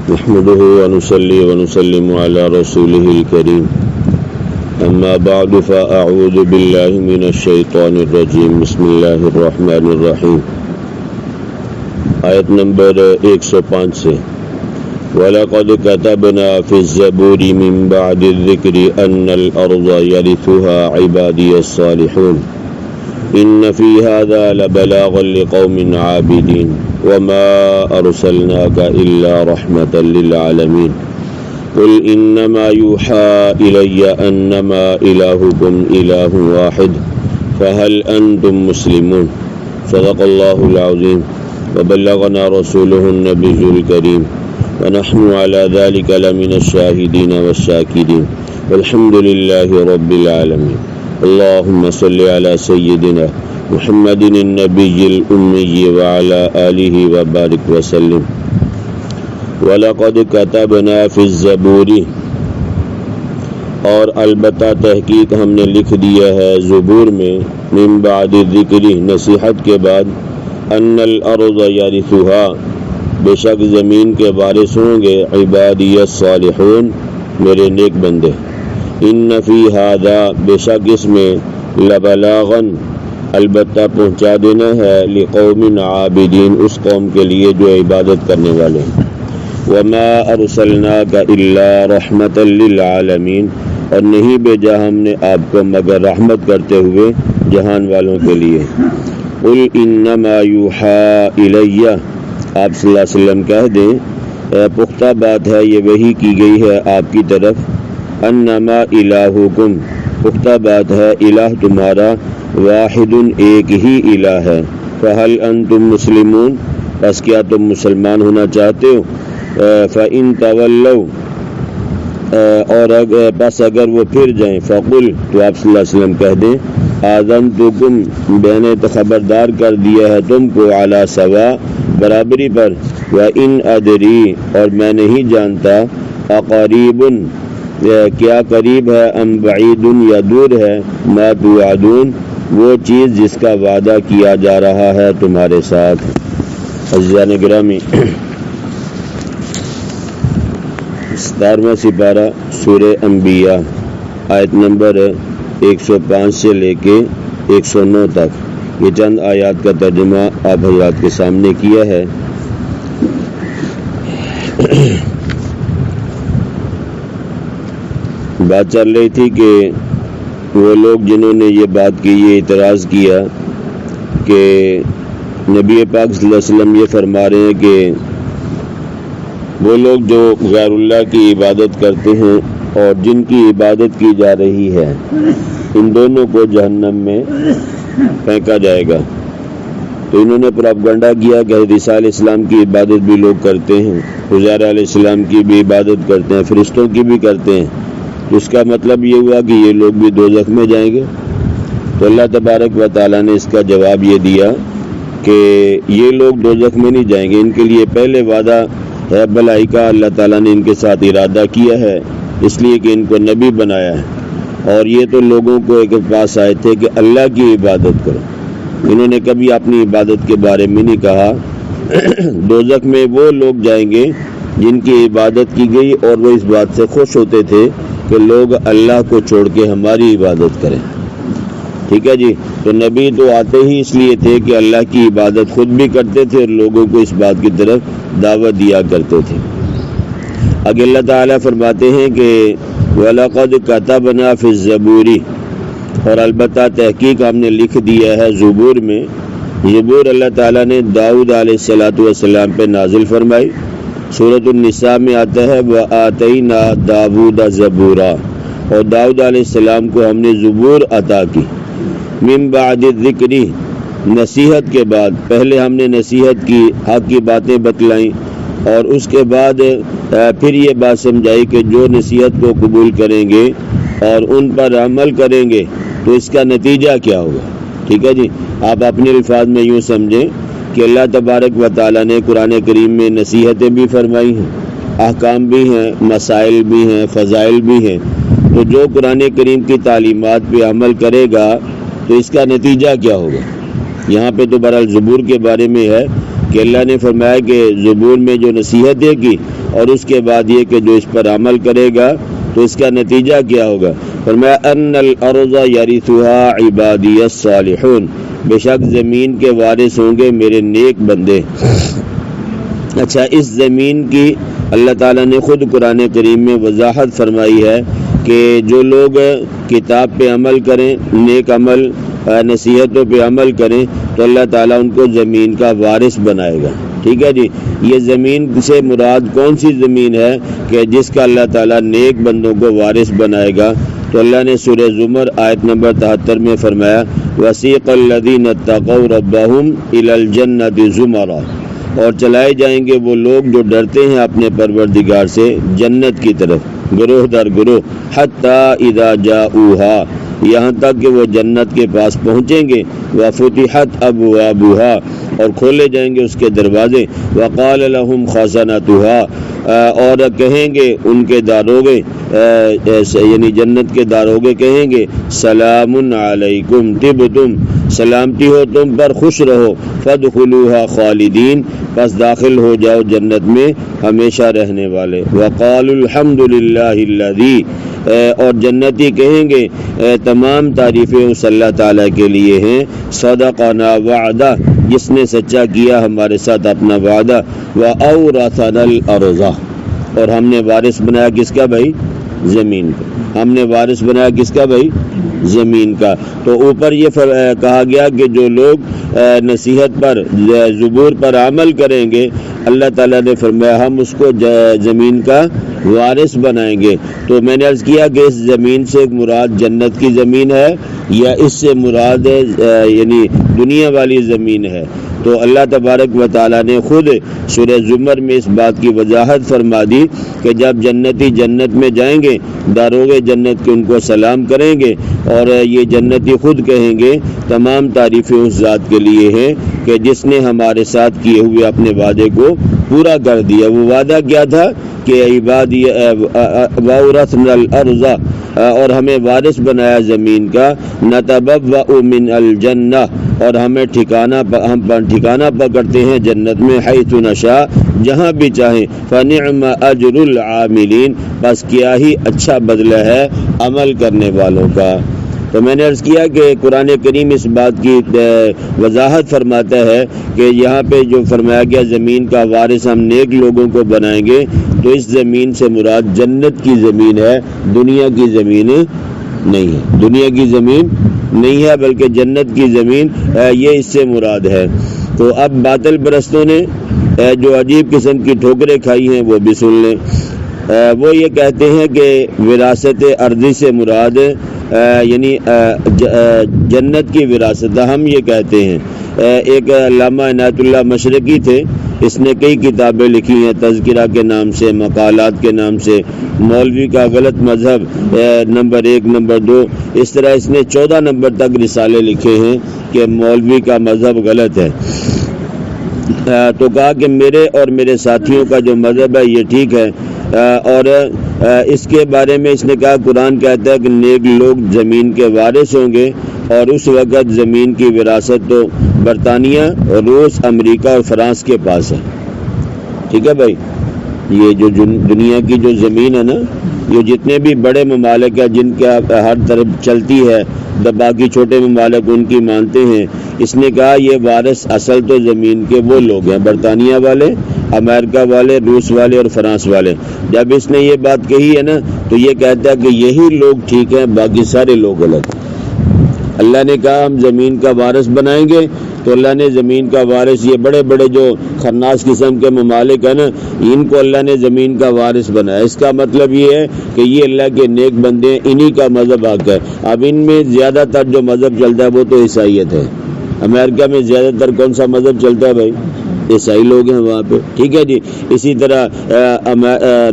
نحمده ونصلي ونسلم على رسوله الكريم أما بعد فأعوذ بالله من الشيطان الرجيم بسم الله الرحمن الرحيم آیت نمبر 105 سے وَلَقَدْ كَتَبْنَا فِي الزَّبُورِ مِن بَعْدِ الذِّكْرِ أَنَّ الْأَرْضَ يَرِثُهَا عِبَادِيَ الصَّالِحُونَ إِنَّ فِي هَذَا لَبَلَاغًا لِقَوْمٍ عَابِدِينَ وَمَا أَرْسَلْنَاكَ إِلَّا رَحْمَةً لِلْعَالَمِينَ قُلْ إِنَّمَا يُوحَى إِلَيَّ أَنَّمَا إِلَٰهُكُمْ إِلَٰهٌ وَاحِدٌ فَهَلْ أَنْتُمْ مُسْلِمُونَ صدق الله العظيم وبلغنا رسوله النبي الكريم ونحن على ذلك لمن الشاهدين والشاكرين والحمد لله رب العالمين اللهم صل على سيدنا محمد النبي الأمي وعلى آله وبارك وسلم وَلَقَدْ كَتَبْنَا فِي الزَّبُورِ اور البتہ تحقیق ہم نے لکھ دیا ہے زبور میں من بعد ذکر نصیحت کے بعد ان الارض یرثها بے شک زمین کے وارث ہوں گے عبادی الصالحون میرے نیک بندے ان فی ھذا بے شک اس میں لبلاغا البتہ پہنچا دینا ہے لقوم عابدین اس قوم کے لیے جو عبادت کرنے والے ہیں وما ارسلناک الا رحمۃ للعالمین اور نہیں بھیجا ہم نے آپ کو مگر رحمت کرتے ہوئے جہان والوں کے لیے قل انما یوحی الی آپ صلی اللہ علیہ وسلم کہہ دیں پختہ بات ہے یہ وحی کی گئی ہے آپ کی طرف انما الہکم پختہ بات ہے الہ تمہارا واحد ایک ہی الہ ہے فہل انتم مسلمون بس کیا تم مسلمان ہونا چاہتے ہو فَإِن تَوَلَّوْا اور بس اگر وہ پھر جائیں فَقُلْ تو آپ صلی اللہ علیہ وسلم کہہ دیں آذَنْتُكُمْ میں نے تو خبردار کر دیا ہے تم کو عَلَى سَوَا برابری پر وَإِنْ أَدْرِي اور میں نہیں جانتا اقریب کیا قریب ہے ام بعید یا دور ہے ما توعدون وہ چیز جس کا وعدہ کیا جا رہا ہے تمہارے ساتھ عزیزان گرامی 17واں سپارہ سورہ انبیاء آیت نمبر 105 سے لے کے 109 تک یہ چند آیات کا ترجمہ آپ حضرات کے سامنے کیا ہے بات چل رہی تھی کہ وہ لوگ جنہوں نے یہ بات کی یہ اعتراض کیا کہ نبی پاک صلی اللہ علیہ وسلم یہ فرما رہے ہیں کہ وہ لوگ جو غیر اللہ کی عبادت کرتے ہیں اور جن کی عبادت کی جا رہی ہے ان دونوں کو جہنم میں پھینکا جائے گا تو انہوں نے پروپیگنڈا کیا کہ حضرت عیسیٰ علیہ السلام کی عبادت بھی لوگ کرتے ہیں عزیر علیہ السلام کی بھی عبادت کرتے ہیں فرشتوں کی بھی کرتے ہیں اس کا مطلب یہ ہوا کہ یہ لوگ بھی دوزخ میں جائیں گے تو اللہ تبارک و تعالیٰ نے اس کا جواب یہ دیا کہ یہ لوگ دوزخ میں نہیں جائیں گے ان کے لیے پہلے وعدہ ہے بھلائی کا اللہ تعالیٰ نے ان کے ساتھ ارادہ کیا ہے اس لیے کہ ان کو نبی بنایا ہے اور یہ تو لوگوں کو ایک پاس آئے تھے کہ اللہ کی عبادت کرو انہوں نے کبھی اپنی عبادت کے بارے میں نہیں کہا دوزخ میں وہ لوگ جائیں گے جن کی عبادت کی گئی اور وہ اس بات سے خوش ہوتے تھے کہ لوگ اللہ کو چھوڑ کے ہماری عبادت کریں ٹھیک ہے جی تو نبی تو آتے ہی اس لیے تھے کہ اللہ کی عبادت خود بھی کرتے تھے اور لوگوں کو اس بات کی طرف دعوت دیا کرتے تھے آگے اللہ تعالیٰ فرماتے ہیں کہ وَلَقَدْ كَتَبْنَا فِي الزَّبُورِ اور البتہ تحقیق ہم نے لکھ دیا ہے زبور میں زبور اللہ تعالیٰ نے داؤد علیہ السلام پہ نازل فرمائی سورۃ النساء میں آتا ہے وَآتَيْنَا دَاوُودَ زَبُورًا اور داؤد علیہ السلام کو ہم نے زبور عطا کی من بعد الذکر نصیحت کے بعد پہلے ہم نے نصیحت کی حق کی باتیں بتلائیں اور اس کے بعد پھر یہ بات سمجھائی کہ جو نصیحت کو قبول کریں گے اور ان پر عمل کریں گے تو اس کا نتیجہ کیا ہوگا ٹھیک ہے جی آپ اپنے الفاظ میں یوں سمجھیں کہ اللہ تبارک و تعالیٰ نے قرآن کریم میں نصیحتیں بھی فرمائی ہیں احکام بھی ہیں مسائل بھی ہیں فضائل بھی ہیں تو جو قرآن کریم کی تعلیمات پہ عمل کرے گا تو اس کا نتیجہ کیا ہوگا یہاں پہ تو بہرحال زبور کے بارے میں ہے کہ اللہ نے فرمایا کہ زبور میں جو نصیحتیں کی اور اس کے بعد یہ کہ جو اس پر عمل کرے گا تو اس کا نتیجہ کیا ہوگا. فرمایا ان الارض یرثها عبادی الصالحون، بے شک زمین کے وارث ہوں گے میرے نیک بندے. اچھا، اس زمین کی اللہ تعالیٰ نے خود قرآن کریم میں وضاحت فرمائی ہے کہ جو لوگ کتاب پہ عمل کریں، نیک عمل، نصیحتوں پہ عمل کریں تو اللہ تعالیٰ ان کو زمین کا وارث بنائے گا. ٹھیک ہے جی. یہ زمین سے مراد کون سی زمین ہے کہ جس کا اللہ تعالیٰ نیک بندوں کو وارث بنائے گا؟ تو اللہ نے سورہ زمر آیت نمبر 73 میں فرمایا وسیق الذین اتقوا ربهم الی الجنۃ زمرا، اور چلائے جائیں گے وہ لوگ جو ڈرتے ہیں اپنے پروردگار سے جنت کی طرف، گروہ در گروہ، حتی اذا جاؤوها، یہاں تک کہ وہ جنت کے پاس پہنچیں گے، وفتحت ابوابها، اور کھولے جائیں گے اس کے دروازے، وقال لهم خزنتها، اور کہیں گے ان کے داروغے، یعنی جنت کے داروغے کہیں گے سلام علیکم طبتم، سلامتی ہو تم پر، خوش رہو، فادخلوها خالدین، پس داخل ہو جاؤ جنت میں ہمیشہ رہنے والے. وقالوا الحمد للہ الذی، اور جنتی کہیں گے تمام تعریفیں اس اللہ تعالیٰ کے لیے ہیں، صدقنا وعدہ، جس نے سچا کیا ہمارے ساتھ اپنا وعدہ، وَأَوْرَثَنَا الْأَرْضَ، اور ہم نے وارث بنایا کس کا بھائی؟ زمین کا. ہم نے وارث بنایا کس کا بھائی؟ زمین کا. تو اوپر یہ کہا گیا کہ جو لوگ نصیحت پر، زبور پر عمل کریں گے، اللہ تعالیٰ نے فرمایا ہم اس کو زمین کا وارث بنائیں گے. تو میں نے عرض کیا کہ اس زمین سے مراد جنت کی زمین ہے یا اس سے مراد یعنی دنیا والی زمین ہے؟ تو اللہ تبارک و تعالیٰ نے خود سورہ زمر میں اس بات کی وضاحت فرما دی کہ جب جنتی جنت میں جائیں گے، داروغ جنت کے ان کو سلام کریں گے، اور یہ جنتی خود کہیں گے تمام تعریفیں اس ذات کے لیے ہیں کہ جس نے ہمارے ساتھ کیے ہوئے اپنے وعدے کو پورا کر دیا. وہ وعدہ کیا تھا کہ عبادی وَأَوْرَثْنَا الْأَرْضَ، اور ہمیں وارث بنایا زمین کا، نَتَبَوَّأُ مِنَ الْجَنَّةِ، اور ہمیں ہم ٹھکانہ پکڑتے ہیں جنت میں، حیث نشاء، جہاں بھی چاہیں، فَنِعْمَ أَجْرُ الْعَامِلِينَ، بس کیا ہی اچھا بدلہ ہے عمل کرنے والوں کا. تو میں نے عرض کیا کہ قرآن کریم اس بات کی وضاحت فرماتا ہے کہ یہاں پہ جو فرمایا گیا زمین کا وارث ہم نیک لوگوں کو بنائیں گے، تو اس زمین سے مراد جنت کی زمین ہے، دنیا کی زمین نہیں ہے. دنیا کی زمین نہیں ہے بلکہ جنت کی زمین یہ اس سے مراد ہے. تو اب باطل پرستوں نے جو عجیب قسم کی ٹھوکریں کھائی ہیں وہ بھی سن لیں. وہ یہ کہتے ہیں کہ وراثت ارضی سے مراد یعنی جنت کی وراثت، ہم یہ کہتے ہیں. ایک علامہ عنایت اللہ مشرقی تھے، اس نے کئی کتابیں لکھی ہیں تذکرہ کے نام سے، مقالات کے نام سے، مولوی کا غلط مذہب نمبر 1 نمبر 2، اس طرح اس نے 14 نمبر تک رسالے لکھے ہیں کہ مولوی کا مذہب غلط ہے. تو کہا کہ میرے اور میرے ساتھیوں کا جو مذہب ہے یہ ٹھیک ہے، اور اس کے بارے میں اس نے کہا قرآن کہتا ہے کہ نیک لوگ زمین کے وارث ہوں گے، اور اس وقت زمین کی وراثت تو برطانیہ، روس، امریکہ اور فرانس کے پاس ہے. ٹھیک ہے بھائی، یہ جو دنیا کی جو زمین ہے نا، یہ جتنے بھی بڑے ممالک ہیں جن کے ہر طرف چلتی ہے، باقی چھوٹے ممالک ان کی مانتے ہیں. اس نے کہا یہ وارث اصل تو زمین کے وہ لوگ ہیں، برطانیہ والے، امریکہ والے، روس والے اور فرانس والے. جب اس نے یہ بات کہی ہے نا تو یہ کہتا ہے کہ یہی لوگ ٹھیک ہیں، باقی سارے لوگ غلط. اللہ نے کہا ہم زمین کا وارث بنائیں گے، تو اللہ نے زمین کا وارث، یہ بڑے بڑے جو خناس قسم کے ممالک ہیں نا، ان کو اللہ نے زمین کا وارث بنایا. اس کا مطلب یہ ہے کہ یہ اللہ کے نیک بندے، انہی کا مذہب حق ہے. اب ان میں زیادہ تر جو مذہب چلتا ہے وہ تو عیسائیت ہے. امریکہ میں زیادہ تر کون سا مذہب چلتا ہے بھائی؟ عیسائی لوگ ہیں وہاں پہ. ٹھیک ہے جی. اسی طرح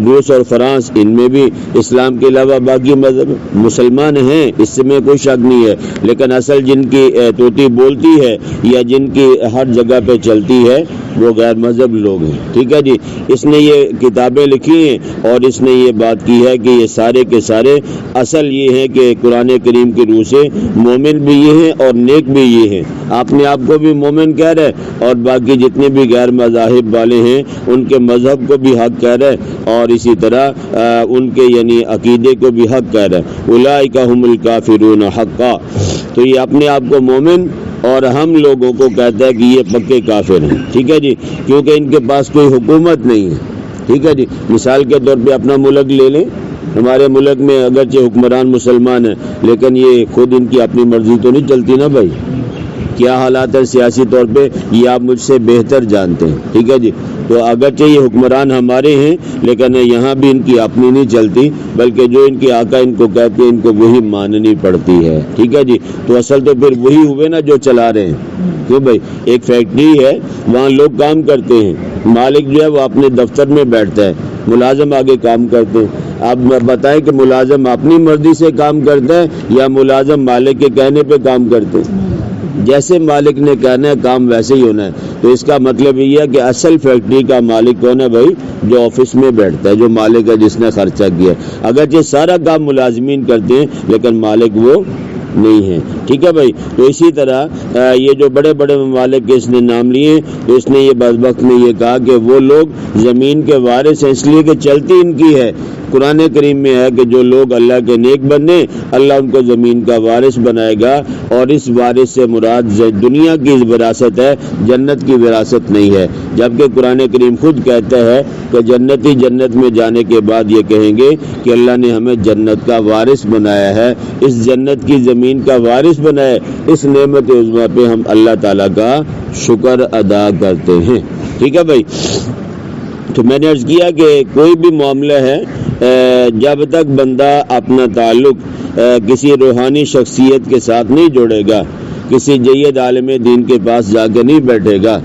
روس اور فرانس، ان میں بھی اسلام کے علاوہ باقی مذہب مسلمان ہیں، اس میں کوئی شک نہیں ہے، لیکن اصل جن کی طوطی بولتی ہے یا جن کی ہر جگہ پہ چلتی ہے وہ غیر مذہب لوگ ہیں. ٹھیک ہے جی. اس نے یہ کتابیں لکھی ہیں اور اس نے یہ بات کی ہے کہ یہ سارے کے سارے اصل یہ ہے کہ قرآن کریم کی روح سے مومن بھی یہ ہیں اور نیک بھی یہ ہیں. اپنے آپ کو بھی مومن کہہ رہے اور باقی جتنے بھی غیر مذاہب والے ہیں ان کے مذہب کو بھی حق کہہ رہے اور اسی طرح ان کے یعنی عقیدے کو بھی حق کہہ رہے. اولئک هم الکافرون حقا. تو یہ اپنے آپ کو مومن اور ہم لوگوں کو کہتا ہے کہ یہ پکے کافر ہیں. ٹھیک ہے جی, کیونکہ ان کے پاس کوئی حکومت نہیں ہے. ٹھیک ہے جی, مثال کے طور پہ اپنا ملک لے لیں. ہمارے ملک میں اگرچہ حکمران مسلمان ہیں لیکن یہ خود ان کی اپنی مرضی تو نہیں چلتی نا بھائی. کیا حالات ہے سیاسی طور پہ یہ آپ مجھ سے بہتر جانتے ہیں. ٹھیک ہے جی, تو اگرچہ یہ حکمران ہمارے ہیں لیکن یہاں بھی ان کی اپنی نہیں چلتی بلکہ جو ان کے آقا ان کو کہتے ہیں ان کو وہی ماننی پڑتی ہے. ٹھیک ہے جی, تو اصل تو پھر وہی ہوئے نا جو چلا رہے ہیں. کیوں بھائی, ایک فیکٹری ہے وہاں لوگ کام کرتے ہیں, مالک جو ہے وہ اپنے دفتر میں بیٹھتا ہے, ملازم آگے کام کرتے ہیں. آپ بتائیں کہ ملازم اپنی مرضی سے کام کرتا ہے یا ملازم مالک کے کہنے پہ کام کرتے ہیں؟ جیسے مالک نے کہنا ہے کام ویسے ہی ہونا ہے. تو اس کا مطلب یہ ہے کہ اصل فیکٹری کا مالک کون ہے بھائی؟ جو آفس میں بیٹھتا ہے, جو مالک ہے جس نے خرچہ کیا. اگرچہ سارا کام ملازمین کرتے ہیں لیکن مالک وہ نہیں ہے. ٹھیک ہے بھائی, تو اسی طرح یہ جو بڑے بڑے ممالک کے اس نے نام لیے تو اس نے یہ بدبخت نے یہ کہا کہ وہ لوگ زمین کے وارث ہیں اس لیے کہ چلتی ان کی ہے. قرآن کریم میں ہے کہ جو لوگ اللہ کے نیک بندے اللہ ان کو زمین کا وارث بنائے گا, اور اس وارث سے مراد دنیا کی وراثت ہے, جنت کی وراثت نہیں ہے. جبکہ قرآن کریم خود کہتا ہے کہ جنتی جنت میں جانے کے بعد یہ کہیں گے کہ اللہ نے ہمیں جنت کا وارث بنایا ہے, اس جنت کی زمین کا وارث بنایا ہے. اس نعمت عظمیٰ پہ ہم اللہ تعالیٰ کا شکر ادا کرتے ہیں. ٹھیک ہے بھائی, تو میں نے عرض کیا کہ کوئی بھی معاملہ ہے جب تک بندہ اپنا تعلق کسی روحانی شخصیت کے ساتھ نہیں جوڑے گا, کسی جید عالم دین کے پاس جا کے نہیں بیٹھے گا,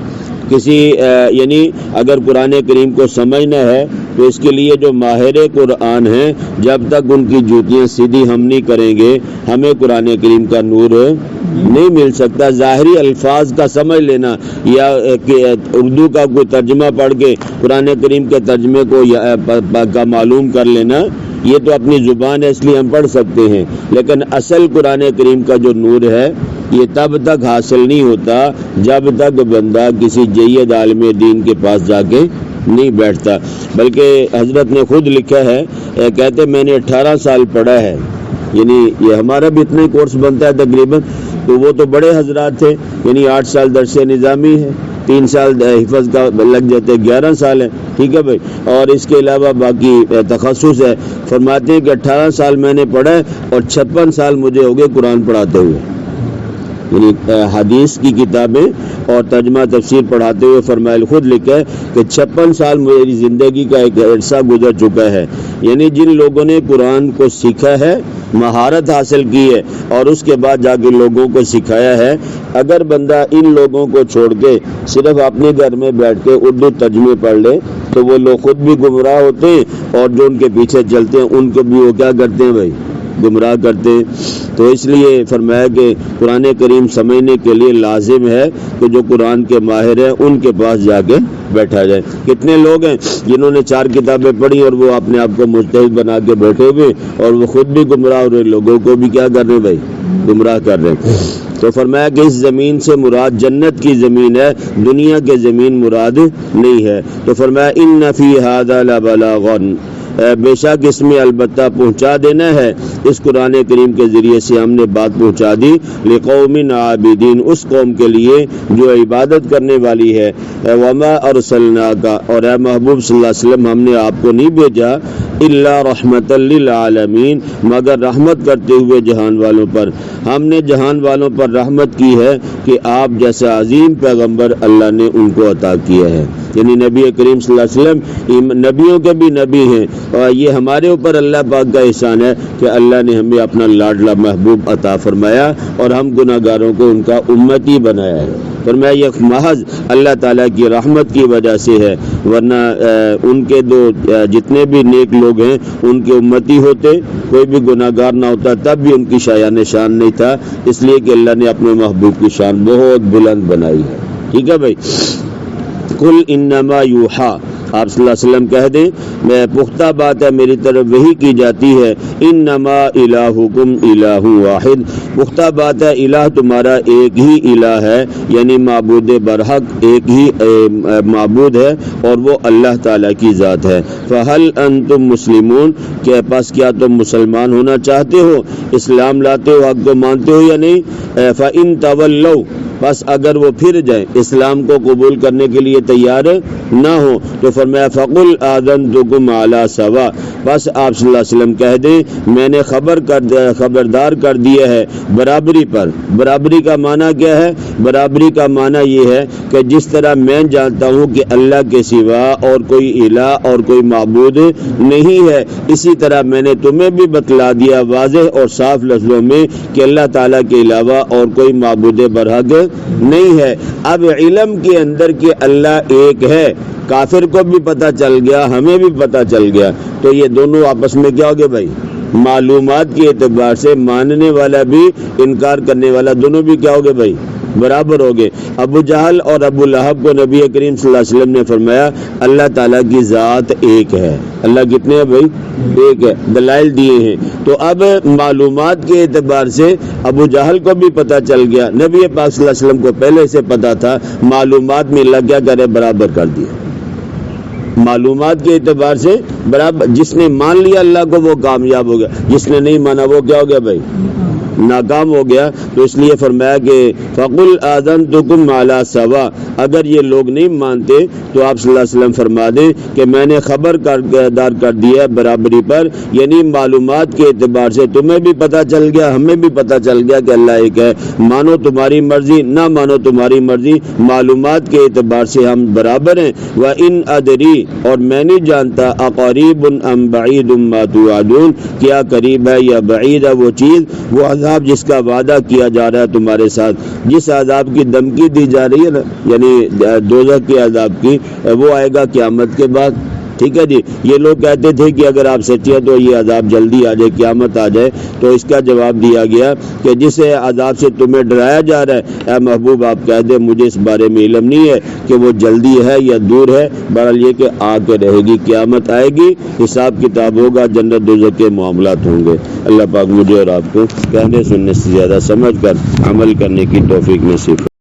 کسی یعنی اگر قرآن کریم کو سمجھنا ہے تو اس کے لیے جو ماہر قرآن ہیں جب تک ان کی جوتیاں سیدھی ہم نہیں کریں گے ہمیں قرآن کریم کا نور نہیں مل سکتا. ظاہری الفاظ کا سمجھ لینا یا اردو کا کوئی ترجمہ پڑھ کے قرآن کریم کے ترجمے کو کا معلوم کر لینا یہ تو اپنی زبان ہے اس لیے ہم پڑھ سکتے ہیں, لیکن اصل قرآن کریم کا جو نور ہے یہ تب تک حاصل نہیں ہوتا جب تک بندہ کسی جید عالم دین کے پاس جا کے نہیں بیٹھتا. بلکہ حضرت نے خود لکھا ہے, کہتے میں نے 18 سال پڑھا ہے, یعنی یہ ہمارا بھی اتنا ہی کورس بنتا ہے تقریباً, تو وہ تو بڑے حضرات تھے, یعنی 8 سال درس نظامی ہے, 3 سال حفظ کا لگ جاتے, 11 سال ہے. ٹھیک ہے بھائی, اور اس کے علاوہ باقی تخصص ہے. فرماتے ہیں کہ 18 سال میں نے پڑھا ہے اور 56 سال مجھے ہو گئے قرآن پڑھاتے ہوئے, یعنی حدیث کی کتابیں اور ترجمہ تفسیر پڑھاتے ہوئے. فرمایا خود لکھا ہے کہ 56 سال میری زندگی کا ایک عرصہ گزر چکا ہے. یعنی جن لوگوں نے قرآن کو سیکھا ہے, مہارت حاصل کی ہے اور اس کے بعد جا کے لوگوں کو سکھایا ہے, اگر بندہ ان لوگوں کو چھوڑ کے صرف اپنے گھر میں بیٹھ کے اردو ترجمے پڑھ لے تو وہ لوگ خود بھی گمراہ ہوتے ہیں اور جو ان کے پیچھے چلتے ہیں ان کو بھی وہ کیا کرتے ہیں بھائی, گمراہ کرتے ہیں. تو اس لیے فرمایا کہ قرآن کریم سمجھنے کے لیے لازم ہے کہ جو قرآن کے ماہر ہیں ان کے پاس جا کے بیٹھا جائے. کتنے لوگ ہیں جنہوں نے 4 کتابیں پڑھی اور وہ اپنے آپ کو مجتہد بنا کے بیٹھے ہوئے اور وہ خود بھی گمراہ ہو رہے, لوگوں کو بھی کیا کر رہے ہیں بھائی, گمراہ کر رہے ہیں. تو فرمایا کہ اس زمین سے مراد جنت کی زمین ہے, دنیا کے زمین مراد نہیں ہے. تو فرمایا ان فی ھذا لبلاغا, بے شک اس میں البتہ پہنچا دینا ہے, اس قرآن کریم کے ذریعے سے ہم نے بات پہنچا دی, لقوم عابدین, اس قوم کے لیے جو عبادت کرنے والی ہے. وما ارسلناک, اور اے محبوب صلی اللہ علیہ وسلم ہم نے آپ کو نہیں بھیجا الا رحمتا للعالمین, مگر رحمت کرتے ہوئے جہان والوں پر. ہم نے جہان والوں پر رحمت کی ہے کہ آپ جیسا عظیم پیغمبر اللہ نے ان کو عطا کیا ہے. یعنی نبی کریم صلی اللہ علیہ وسلم نبیوں کے بھی نبی ہیں, اور یہ ہمارے اوپر اللہ پاک کا احسان ہے کہ اللہ نے ہمیں اپنا لاڈلا محبوب عطا فرمایا اور ہم گناہ گاروں کو ان کا امتی بنایا ہے. فرمایا یہ محض اللہ تعالیٰ کی رحمت کی وجہ سے ہے, ورنہ ان کے جتنے بھی نیک لوگ ہیں ان کے امتی ہوتے, کوئی بھی گناہ گار نہ ہوتا, تب بھی ان کی شایان شان نہیں تھا, اس لیے کہ اللہ نے اپنے محبوب کی شان بہت بلند بنائی ہے. ٹھیک ہے بھائی. قل انما یوحا, آپ صلی اللہ علیہ وسلم کہہ دیں میں پختہ بات ہے میری طرف وحی کی جاتی ہے، انما الہکم الہ واحد، پختہ بات ہے الہ تمہارا ایک ہی الہ ہے، یعنی معبود برحق ایک ہی معبود ہے اور وہ اللہ تعالیٰ کی ذات ہے۔ فہل انتم مسلمون، کہ پس کیا تم مسلمان ہونا چاہتے ہو، اسلام لاتے ہو، حق کو مانتے ہو یا نہیں؟ فَإِن تَوَلَّوْا، بس اگر وہ پھر جائیں، اسلام کو قبول کرنے کے لیے تیار نہ ہو، تو فرمایا فَقُلْ آذَنْتُكُمْ عَلَىٰ سَوَاءٍ، بس آپ صلی اللہ علیہ وسلم کہہ دیں میں نے خبردار کر دیا ہے برابری پر۔ برابری کا معنی کیا ہے؟ برابری کا معنی یہ ہے کہ جس طرح میں جانتا ہوں کہ اللہ کے سوا اور کوئی الہ اور کوئی معبود نہیں ہے، اسی طرح میں نے تمہیں بھی بتلا دیا واضح اور صاف لفظوں میں کہ اللہ تعالیٰ کے علاوہ اور کوئی معبود برحق نہیں ہے۔ اب علم کے اندر کہ اللہ ایک ہے کافر کو بھی پتہ چل گیا، ہمیں بھی پتہ چل گیا، تو یہ دونوں آپس میں کیا ہو گئے بھائی؟ معلومات کے اعتبار سے ماننے والا بھی انکار کرنے والا دونوں بھی کیا ہو گئے بھائی؟ برابر ہو گئے۔ ابو جہل اور ابو لہب کو نبی کریم صلی اللہ علیہ وسلم نے فرمایا اللہ تعالیٰ کی ذات ایک ہے۔ اللہ کتنے ہیں بھائی؟ ایک ہے، دلائل دیے ہیں۔ تو اب معلومات کے اعتبار سے ابو جہل کو بھی پتہ چل گیا، نبی پاک صلی اللہ علیہ وسلم کو پہلے سے پتہ تھا، معلومات میں اللہ کیا کرے؟ برابر کر دیا۔ معلومات کے اعتبار سے برابر، جس نے مان لیا اللہ کو وہ کامیاب ہو گیا، جس نے نہیں مانا وہ کیا ہو گیا بھائی؟ ناکام ہو گیا۔ تو اس لیے فرمایا کہ فَقُلْ آذَنْتُكُمْ عَلَىٰ سَوَاءٍ، اگر یہ لوگ نہیں مانتے تو آپ صلی اللہ علیہ وسلم فرما دیں کہ میں نے خبردار کر دیا برابری پر، یعنی معلومات کے اعتبار سے تمہیں بھی پتہ چل گیا، ہمیں بھی پتہ چل گیا کہ اللہ ایک ہے، مانو تمہاری مرضی، نہ مانو تمہاری مرضی، معلومات کے اعتبار سے ہم برابر ہیں۔ وَإِنْ أَدْرِي، اور میں نہیں جانتا، أَقَرِيبٌ أَمْ بَعِيدٌ مَا تُوعَدُونَ، کیا قریب ہے یا بعید ہے وہ چیز، وہ عذاب جس کا وعدہ کیا جا رہا ہے تمہارے ساتھ، جس عذاب کی دھمکی دی جا رہی ہے نا، یعنی دوزخ کے عذاب کی، وہ آئے گا قیامت کے بعد۔ ٹھیک ہے جی، یہ لوگ کہتے تھے کہ اگر آپ سچے ہیں تو یہ عذاب جلدی آ جائے، قیامت آ جائے، تو اس کا جواب دیا گیا کہ جس عذاب سے تمہیں ڈرایا جا رہا ہے اے محبوب آپ کہہ دیں مجھے اس بارے میں علم نہیں ہے کہ وہ جلدی ہے یا دور ہے، بہرحال یہ کہ آ کے رہے گی، قیامت آئے گی، حساب کتاب ہوگا، جنت دوزخ کے معاملات ہوں گے۔ اللہ پاک مجھے اور آپ کو کہنے سننے سے زیادہ سمجھ کر عمل کرنے کی توفیق نصیب